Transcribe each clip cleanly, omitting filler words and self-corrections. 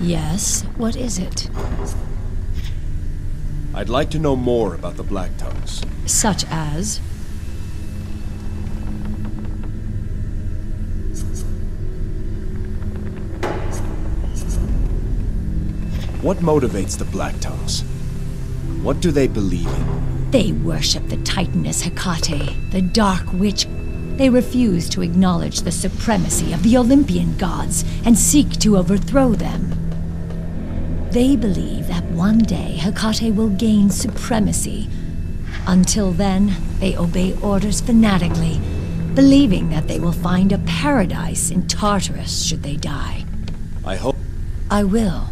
Yes, what is it? I'd like to know more about the Black Tongues. Such as? What motivates the Black Tongues? What do they believe in? They worship the Titaness Hecate, the Dark Witch. They refuse to acknowledge the supremacy of the Olympian gods and seek to overthrow them. They believe that one day Hecate will gain supremacy. Until then, they obey orders fanatically, believing that they will find a paradise in Tartarus should they die. I hope... I will.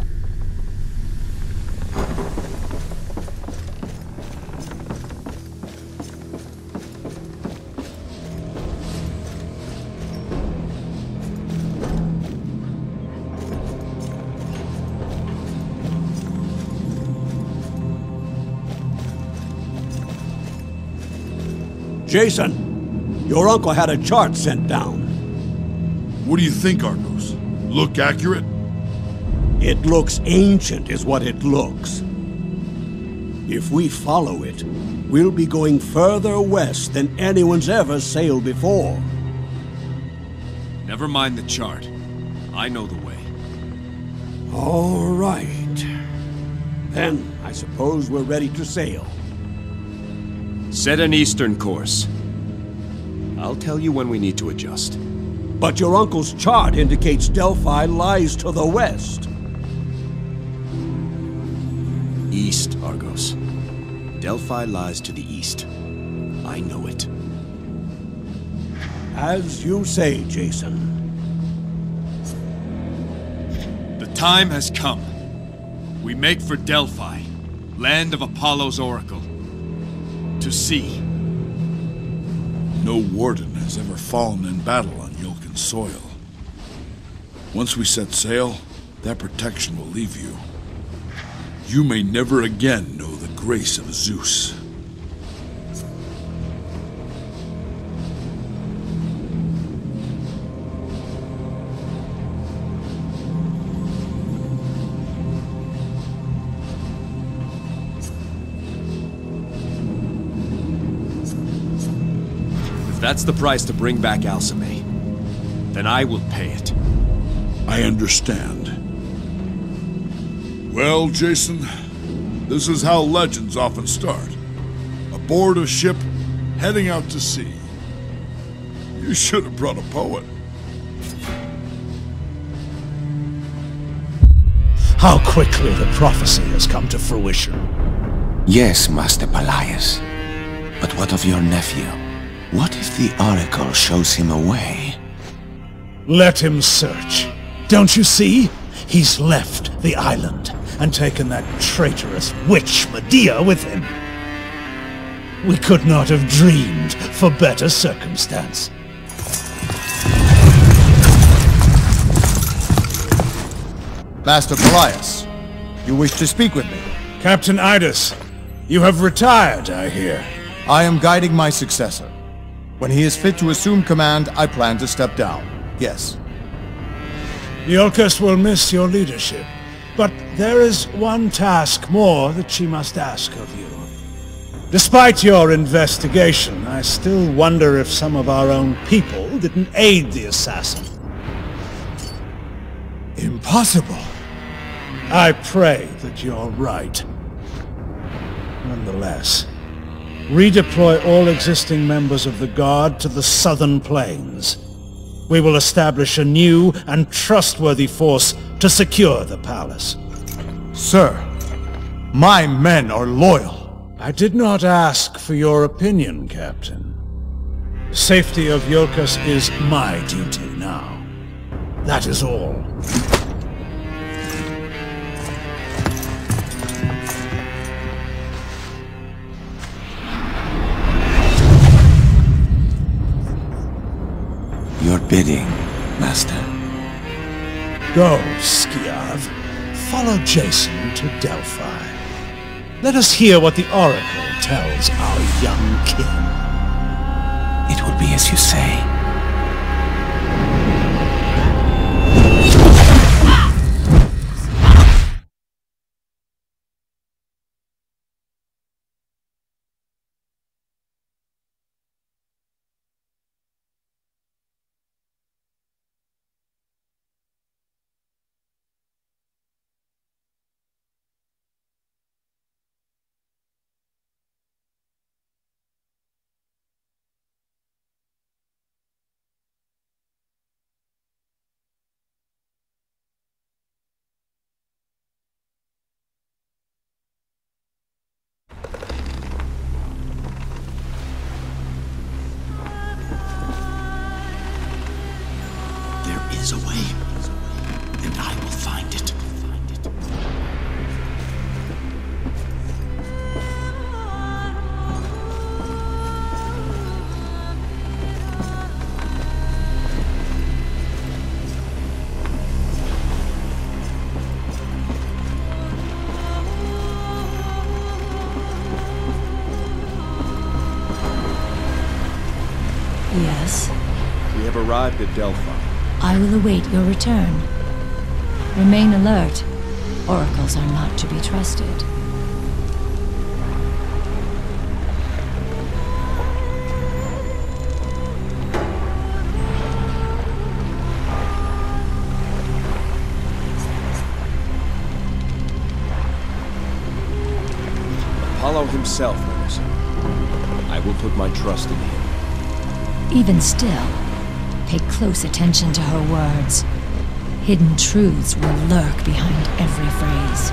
Jason, your uncle had a chart sent down. What do you think, Argos? Look accurate? It looks ancient is what it looks. If we follow it, we'll be going further west than anyone's ever sailed before. Never mind the chart. I know the way. All right. Then, I suppose we're ready to sail. Set an eastern course. I'll tell you when we need to adjust. But your uncle's chart indicates Delphi lies to the west. East, Argos. Delphi lies to the east. I know it. As you say, Jason. The time has come. We make for Delphi, land of Apollo's oracle. To sea. No warden has ever fallen in battle on Yulkan soil. Once we set sail, that protection will leave you. You may never again know the grace of Zeus. That's the price to bring back Alcime. Then I will pay it. I understand. Well, Jason, this is how legends often start. Aboard a ship, heading out to sea. You should have brought a poet. How quickly the prophecy has come to fruition. Yes, Master Pelias. But what of your nephew? What if the Oracle shows him a way? Let him search. Don't you see? He's left the island and taken that traitorous witch Medea with him. We could not have dreamed for better circumstance. Master Pelias, you wish to speak with me? Captain Idus, you have retired, I hear. I am guiding my successor. When he is fit to assume command, I plan to step down. Yes. Iolcus will miss your leadership, but there is one task more that she must ask of you. Despite your investigation, I still wonder if some of our own people didn't aid the assassin. Impossible. I pray that you're right. Nonetheless, redeploy all existing members of the Guard to the southern plains. We will establish a new and trustworthy force to secure the palace. Sir, my men are loyal. I did not ask for your opinion, Captain. The safety of Iolcus is my duty now. That is all. Your bidding, Master. Go, Skiav. Follow Jason to Delphi. Let us hear what the Oracle tells our young king. It will be as you say. arrived at Delphi. I will await your return. Remain alert. Oracles are not to be trusted. Apollo himself, Larissa. I will put my trust in him. Even still, pay close attention to her words. Hidden truths will lurk behind every phrase.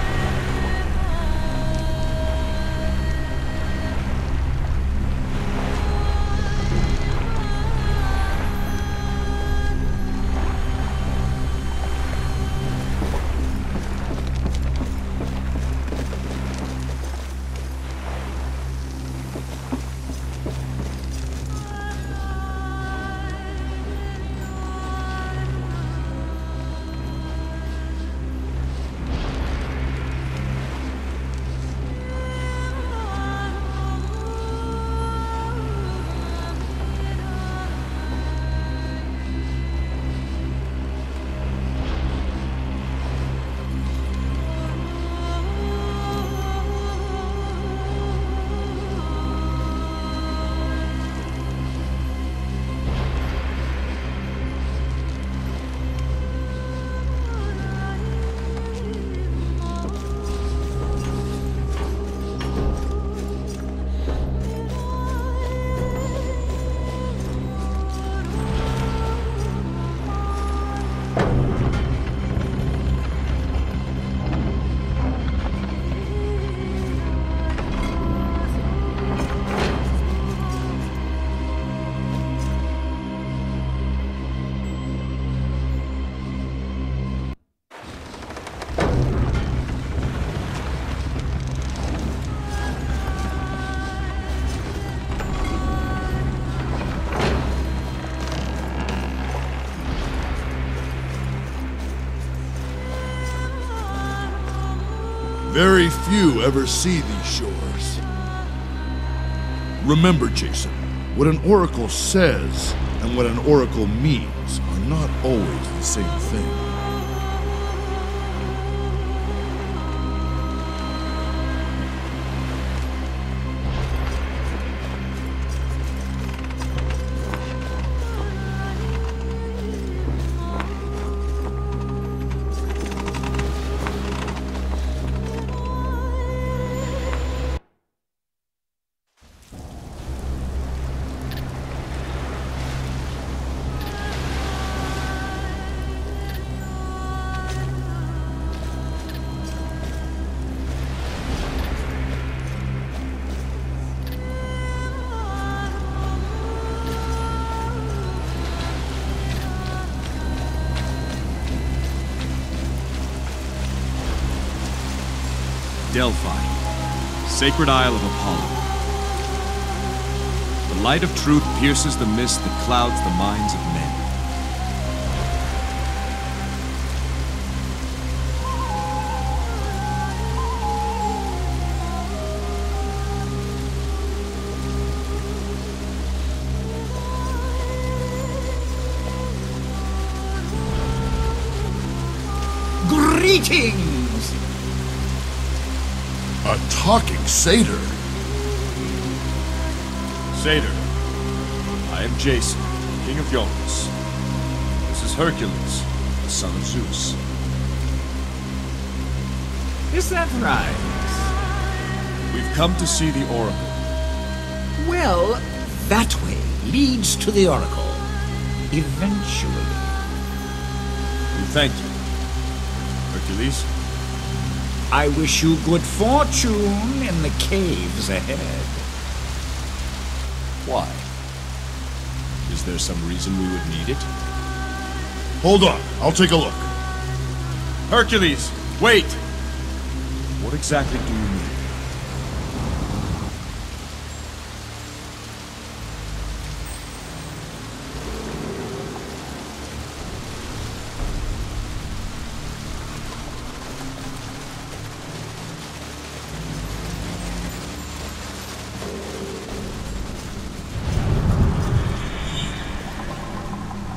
Very few ever see these shores. Remember, Jason, what an oracle says and what an oracle means are not always the same thing. Delphi, sacred isle of Apollo. The light of truth pierces the mist that clouds the minds of men. Greetings! A talking satyr. Satyr, I am Jason, king of Yonkos. This is Hercules, the son of Zeus. Is that right? We've come to see the Oracle. Well, that way leads to the Oracle. Eventually. We thank you. Hercules? I wish you good fortune in the caves ahead. Why? Is there some reason we would need it? Hold on, I'll take a look. Hercules, wait! What exactly do you need?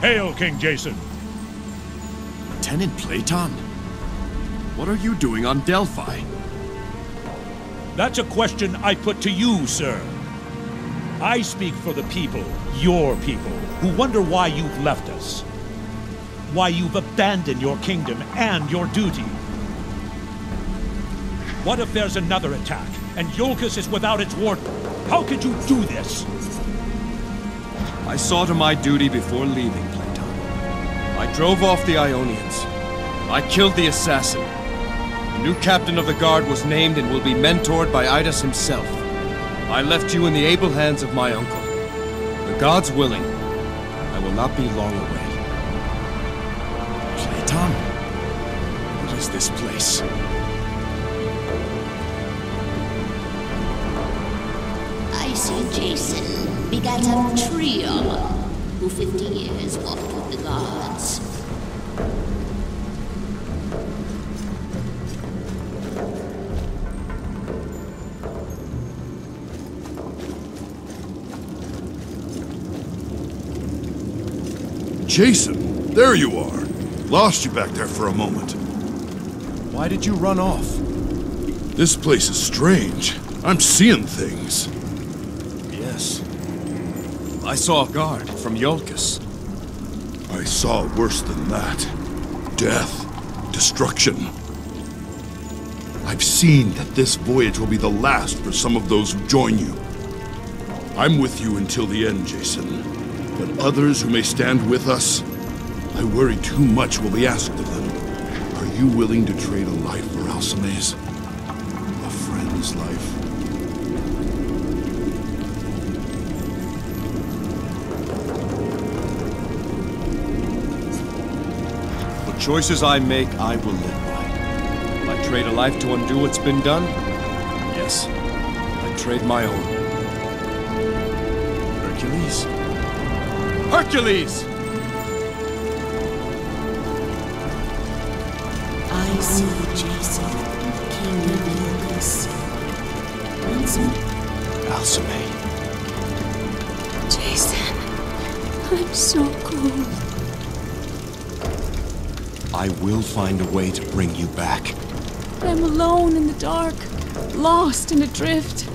Hail, King Jason. Lieutenant Platon? What are you doing on Delphi? That's a question I put to you, sir. I speak for the people, your people, who wonder why you've left us. Why you've abandoned your kingdom and your duty. What if there's another attack, and Iolcus is without its warden? How could you do this? I saw to my duty before leaving, Platon. I drove off the Ionians. I killed the assassin. The new captain of the guard was named and will be mentored by Idas himself. I left you in the able hands of my uncle. The gods willing, I will not be long away. Platon? What is this place? I see Jason, begat of Triol, who 50 years walked with the gods. Jason, there you are. Lost you back there for a moment. Why did you run off? This place is strange. I'm seeing things. Yes. I saw a guard from Iolcus. I saw worse than that. Death. Destruction. I've seen that this voyage will be the last for some of those who join you. I'm with you until the end, Jason. But others who may stand with us, I worry too much will be asked of them. Are you willing to trade a life for Alcime's? A friend's life? The choices I make, I will live by. Will I trade a life to undo what's been done? Yes. I trade my own. Hercules? Hercules! I see Jason, king of Iolcus. Once more. Alcime. Jason, I'm so cold. I will find a way to bring you back. I'm alone in the dark, lost and adrift.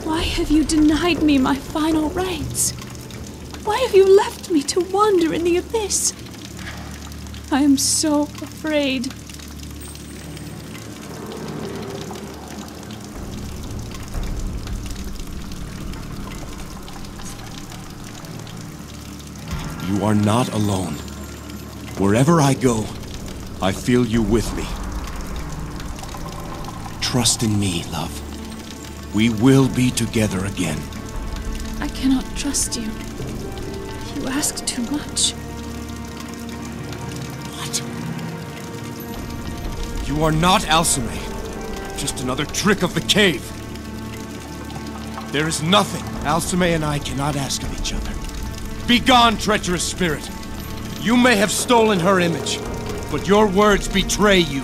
Why have you denied me my final rights? Why have you left me to wander in the abyss? I am so afraid. You are not alone. Wherever I go, I feel you with me. Trust in me, love. We will be together again. I cannot trust you. You ask too much. What? You are not Alcime. Just another trick of the cave. There is nothing Alcime and I cannot ask of each other. Begone, treacherous spirit! You may have stolen her image, but your words betray you.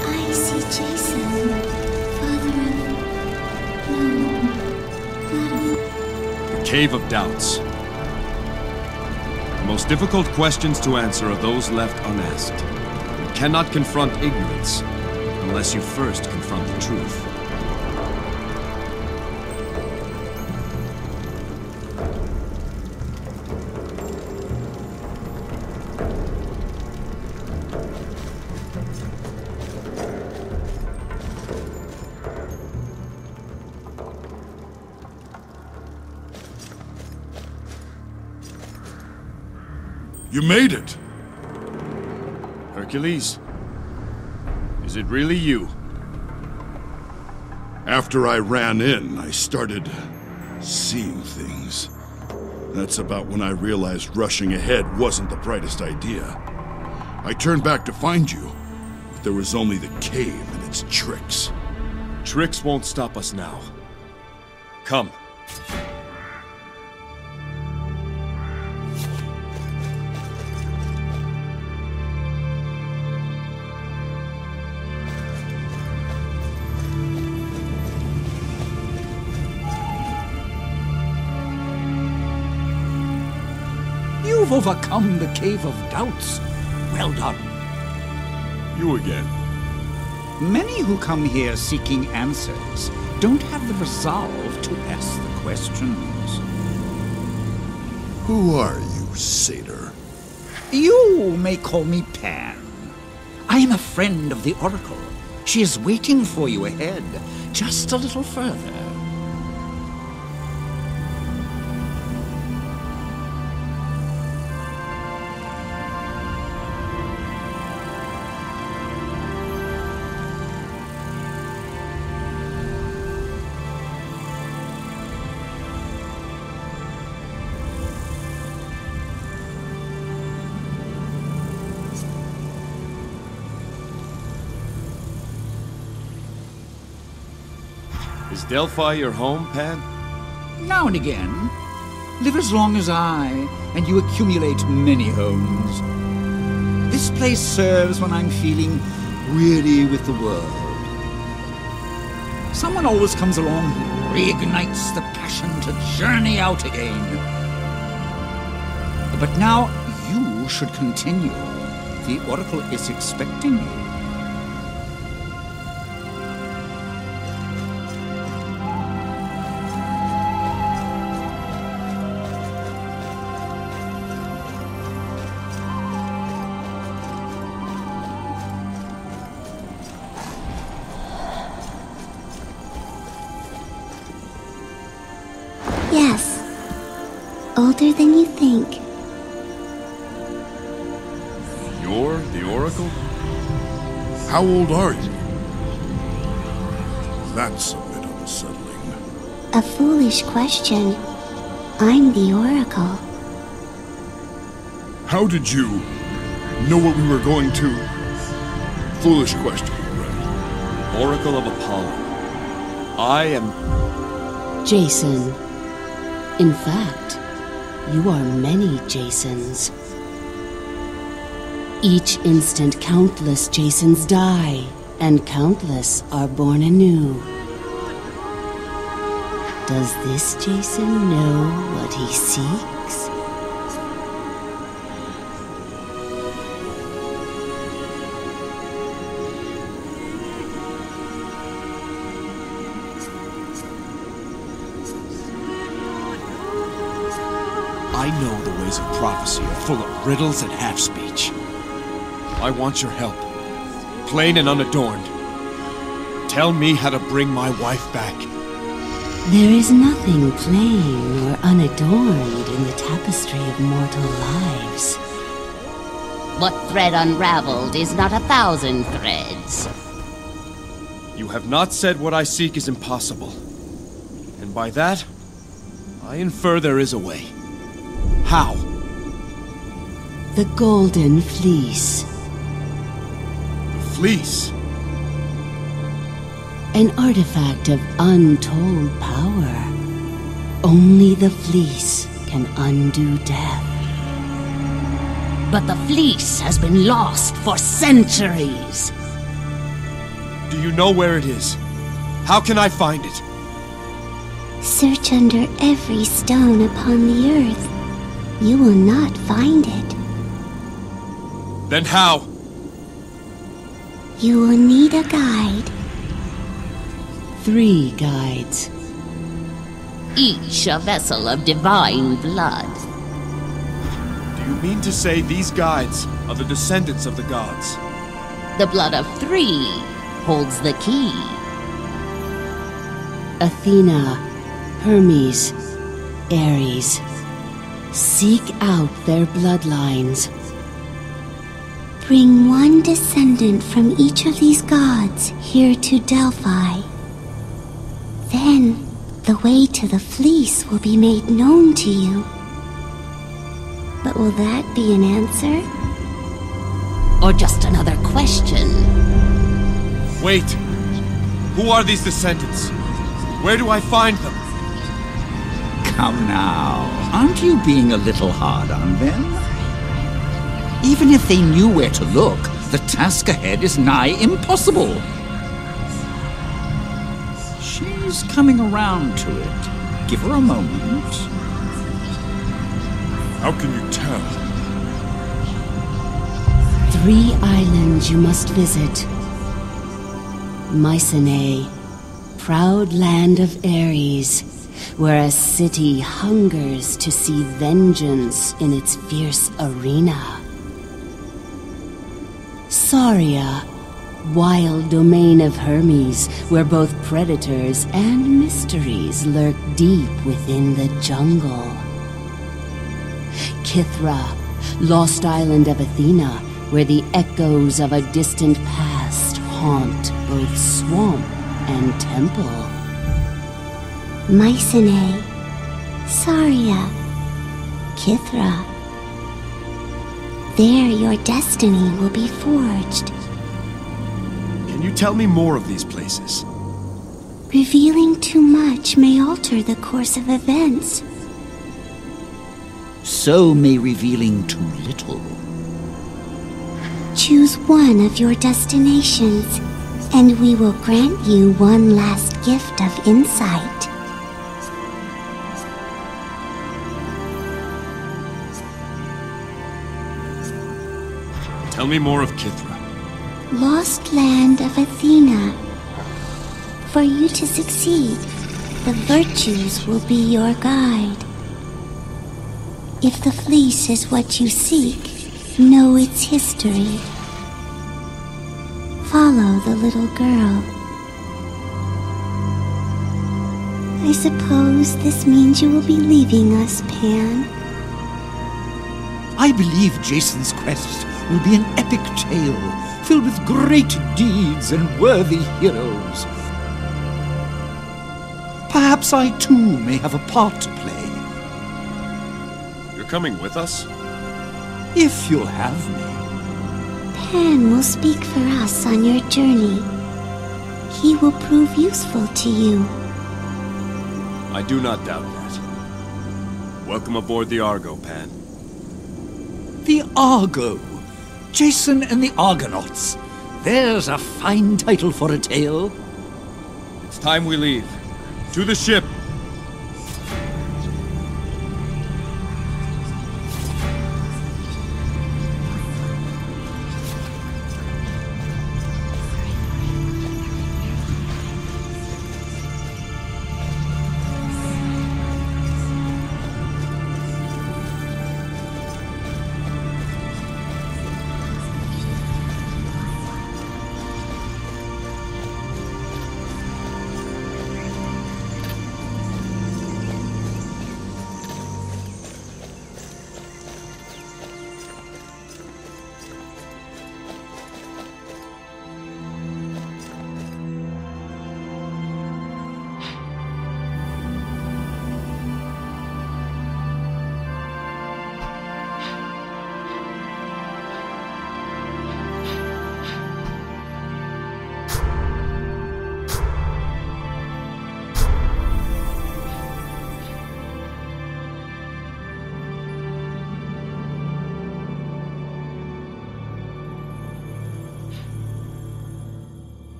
I see Jason, father of... No, not of... The Cave of Doubts. The most difficult questions to answer are those left unasked. You cannot confront ignorance unless you first confront the truth. You made it! Hercules, is it really you? After I ran in, I started seeing things. That's about when I realized rushing ahead wasn't the brightest idea. I turned back to find you, but there was only the cave and its tricks. Tricks won't stop us now. Come. You've overcome the Cave of Doubts. Well done. You again. Many who come here seeking answers don't have the resolve to ask the questions. Who are you, satyr? You may call me Pan. I am a friend of the Oracle. She is waiting for you ahead, just a little further. Is Delphi your home, Pan? Now and again. Live as long as I, and you accumulate many homes. This place serves when I'm feeling weary with the world. Someone always comes along who reignites the passion to journey out again. But now you should continue. The Oracle is expecting you. Yes. Older than you think. You're the Oracle? How old are you? That's a bit unsettling. A foolish question. I'm the Oracle. How did you know what we were going to? Foolish question, Red. Oracle of Apollo. I am... Jason. In fact, you are many Jasons. Each instant countless Jasons die, and countless are born anew. Does this Jason know what he seeks? I know the ways of prophecy are full of riddles and half-speech. I want your help. Plain and unadorned. Tell me how to bring my wife back. There is nothing plain or unadorned in the tapestry of mortal lives. What thread unraveled is not 1,000 threads. You have not said what I seek is impossible. And by that, I infer there is a way. How? The Golden Fleece. The Fleece? An artifact of untold power. Only the Fleece can undo death. But the Fleece has been lost for centuries. Do you know where it is? How can I find it? Search under every stone upon the earth. You will not find it. Then how? You will need a guide. 3 guides. Each a vessel of divine blood. Do you mean to say these guides are the descendants of the gods? The blood of 3 holds the key. Athena, Hermes, Ares. Seek out their bloodlines. Bring one descendant from each of these gods here to Delphi. Then, the way to the Fleece will be made known to you. But will that be an answer? Or just another question? Wait! Who are these descendants? Where do I find them? Come now, aren't you being a little hard on them? Even if they knew where to look, the task ahead is nigh impossible. She's coming around to it. Give her a moment. How can you tell? 3 islands you must visit. Mycenae, proud land of Ares, where a city hungers to see vengeance in its fierce arena. Saria, wild domain of Hermes, where both predators and mysteries lurk deep within the jungle. Kithra, lost island of Athena, where the echoes of a distant past haunt both swamp and temple. Mycenae, Saria, Kithra. There your destiny will be forged. Can you tell me more of these places? Revealing too much may alter the course of events. So may revealing too little. Choose one of your destinations, and we will grant you one last gift of insight. Tell me more of Kithra. Lost land of Athena. For you to succeed, the virtues will be your guide. If the fleece is what you seek, know its history. Follow the little girl. I suppose this means you will be leaving us, Pan. I believe Jason's quest will be an epic tale, filled with great deeds and worthy heroes. Perhaps I too may have a part to play. You're coming with us? If you'll have me. Pan will speak for us on your journey. He will prove useful to you. I do not doubt that. Welcome aboard the Argo, Pan. The Argo. Jason and the Argonauts. There's a fine title for a tale. It's time we leave. To the ship!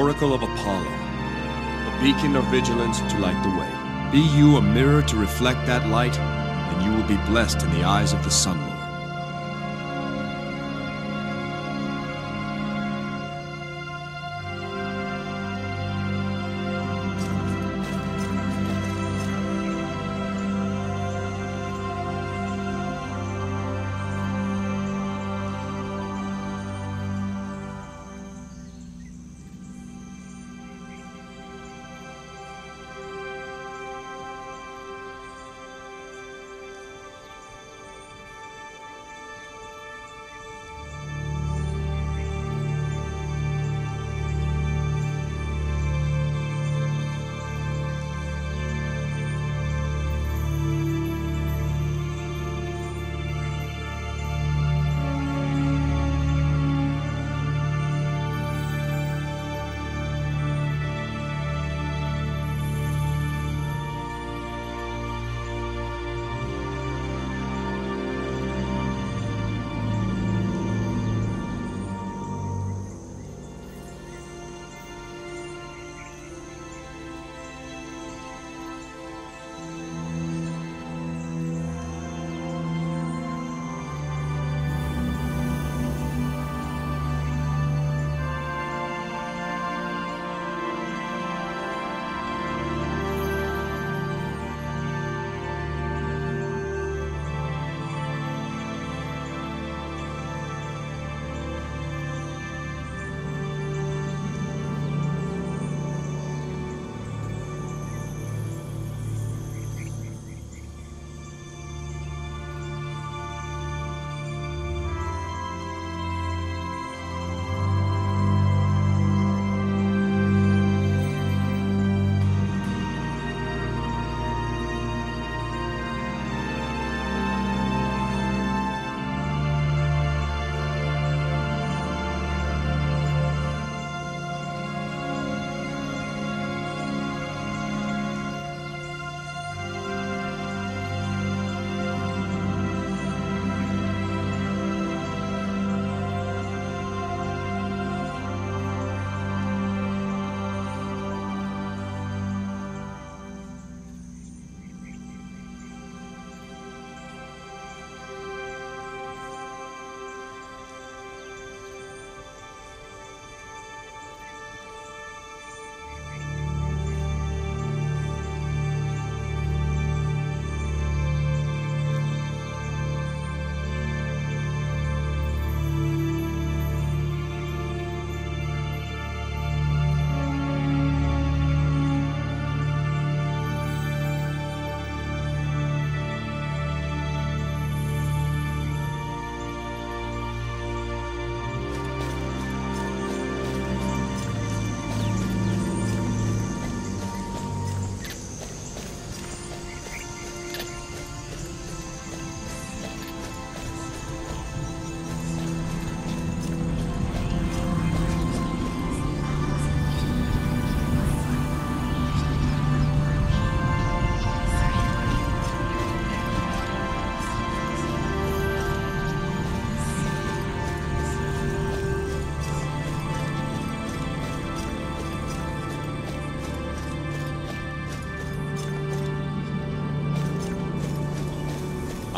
Oracle of Apollo, a beacon of vigilance to light the way. Be you a mirror to reflect that light, and you will be blessed in the eyes of the Sun Lord.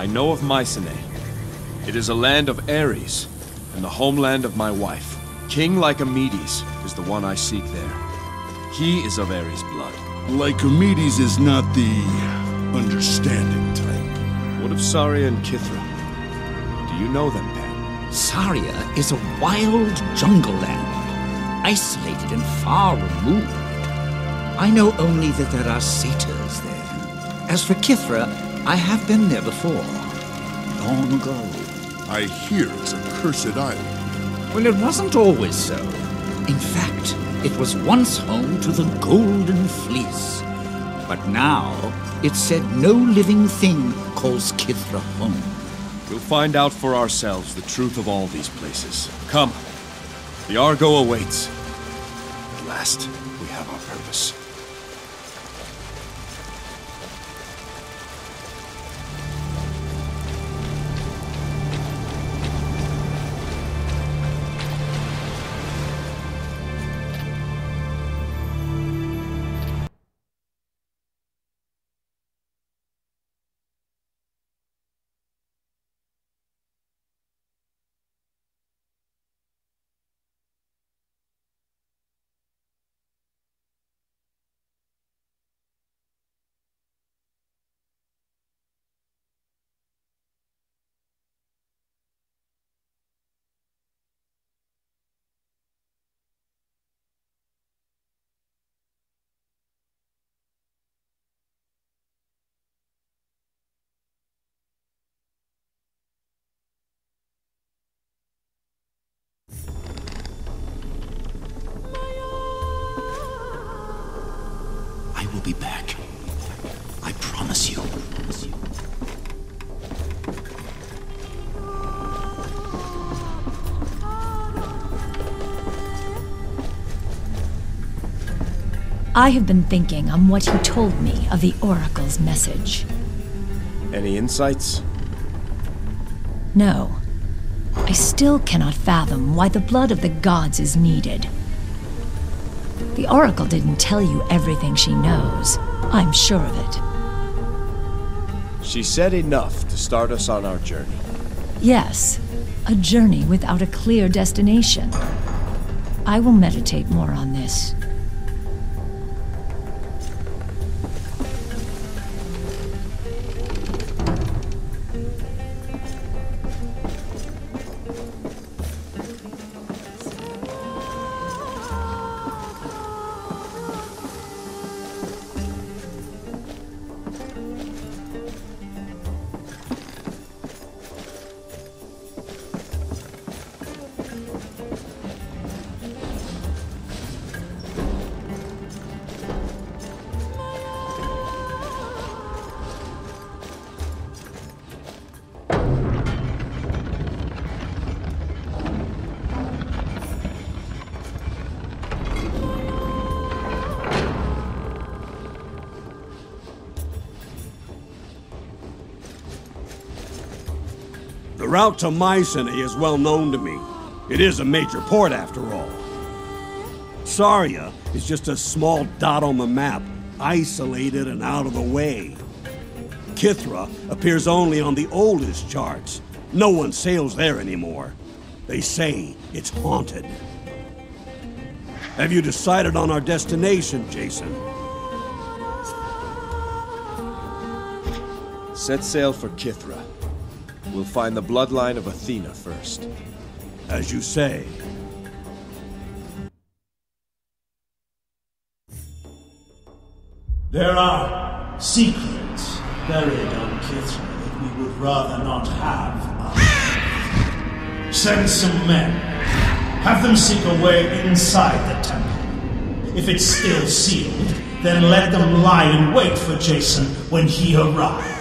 I know of Mycenae. It is a land of Ares, and the homeland of my wife. King Lycomedes is the one I seek there. He is of Ares' blood. Lycomedes is not the understanding type. What of Saria and Kithra? Do you know them, Pan? Saria is a wild jungle land, isolated and far removed. I know only that there are satyrs there. As for Kithra, I have been there before, long ago. I hear it's a cursed island. Well, it wasn't always so. In fact, it was once home to the Golden Fleece. But now, it's said no living thing calls Kithra home. We'll find out for ourselves the truth of all these places. Come. The Argo awaits. At last, we have our purpose. will be back. I promise you. I have been thinking on what he told me of the Oracle's message. Any insights? No. I still cannot fathom why the blood of the gods is needed. The Oracle didn't tell you everything she knows. I'm sure of it. She said enough to start us on our journey. Yes, a journey without a clear destination. I will meditate more on this. The route to Mycenae is well known to me. It is a major port after all. Saria is just a small dot on the map, isolated and out of the way. Kithra appears only on the oldest charts. No one sails there anymore. They say it's haunted. Have you decided on our destination, Jason? Set sail for Kithra. We'll find the bloodline of Athena first. As you say. There are secrets buried on Kithra that we would rather not have. Send some men. Have them seek a way inside the temple. If it's still sealed, then let them lie in wait for Jason when he arrives.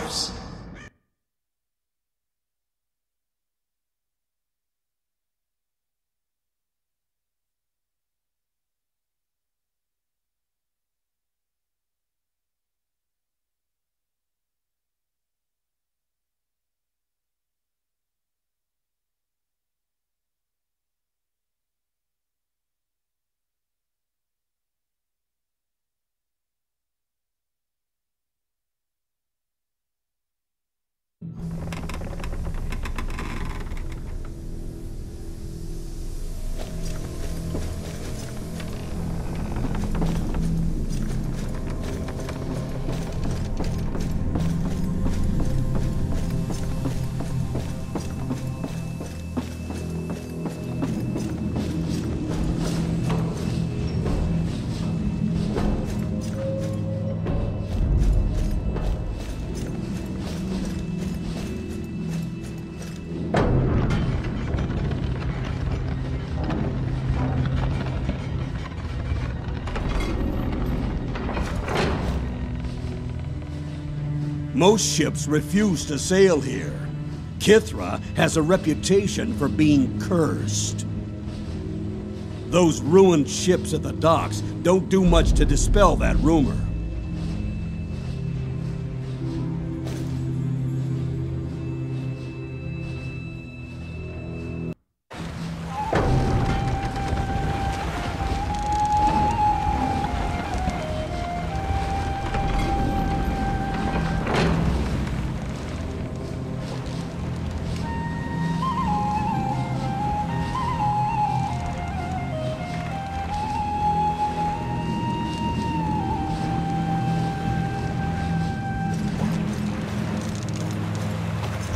Most ships refuse to sail here. Kithra has a reputation for being cursed. Those ruined ships at the docks don't do much to dispel that rumor.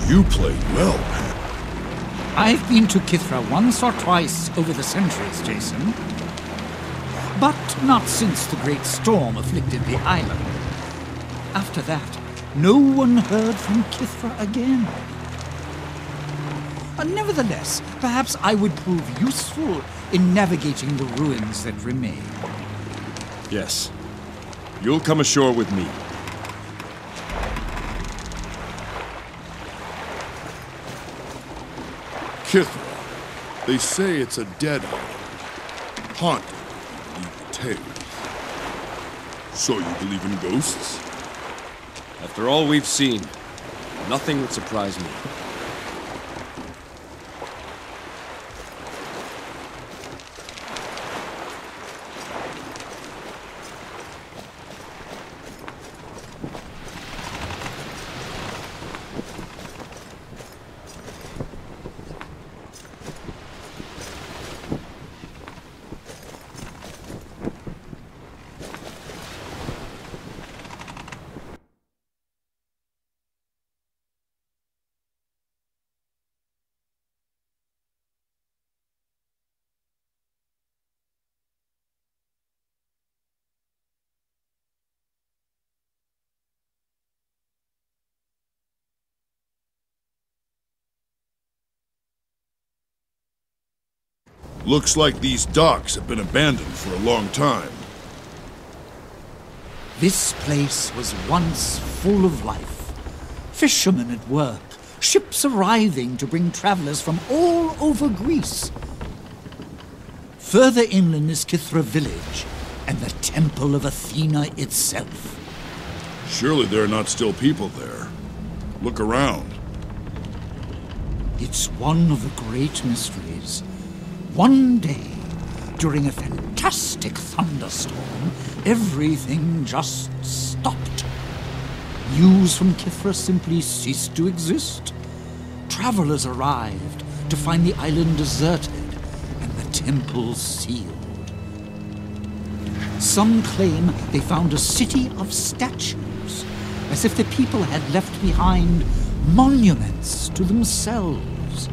You played well, man. I've been to Kithra once or twice over the centuries, Jason. But not since the great storm afflicted the island. After that, no one heard from Kithra again. Nevertheless, perhaps I would prove useful in navigating the ruins that remain. Yes. You'll come ashore with me. Kithra, they say it's a dead island, haunted by evil tales. So you believe in ghosts? After all we've seen, nothing would surprise me. Looks like these docks have been abandoned for a long time. This place was once full of life. Fishermen at work, ships arriving to bring travelers from all over Greece. Further inland is Kithra village, and the Temple of Athena itself. Surely there are not still people there. Look around. It's one of the great mysteries. One day, during a fantastic thunderstorm, everything just stopped. News from Kithra simply ceased to exist. Travelers arrived to find the island deserted and the temple sealed. Some claim they found a city of statues, as if the people had left behind monuments to themselves.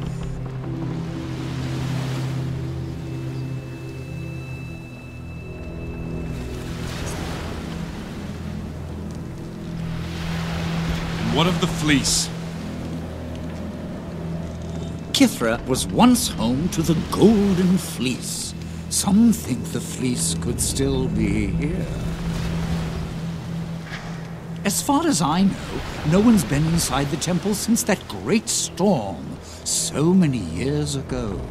What of the fleece? Kithra was once home to the Golden Fleece. Some think the fleece could still be here. As far as I know, no one's been inside the temple since that great storm so many years ago.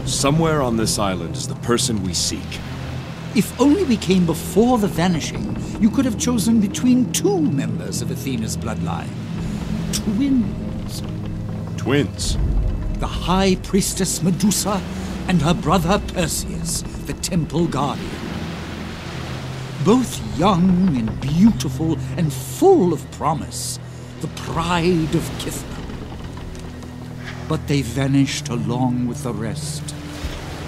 Somewhere on this island is the person we seek. If only we came before the vanishing, you could have chosen between two members of Athena's bloodline. Twins. Twins? The High Priestess Medusa and her brother Perseus, the Temple Guardian. Both young and beautiful and full of promise, the pride of Kithra. But they vanished along with the rest.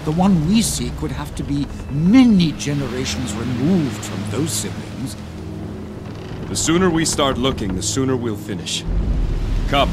The one we seek would have to be many generations removed from those siblings. The sooner we start looking, the sooner we'll finish. Come.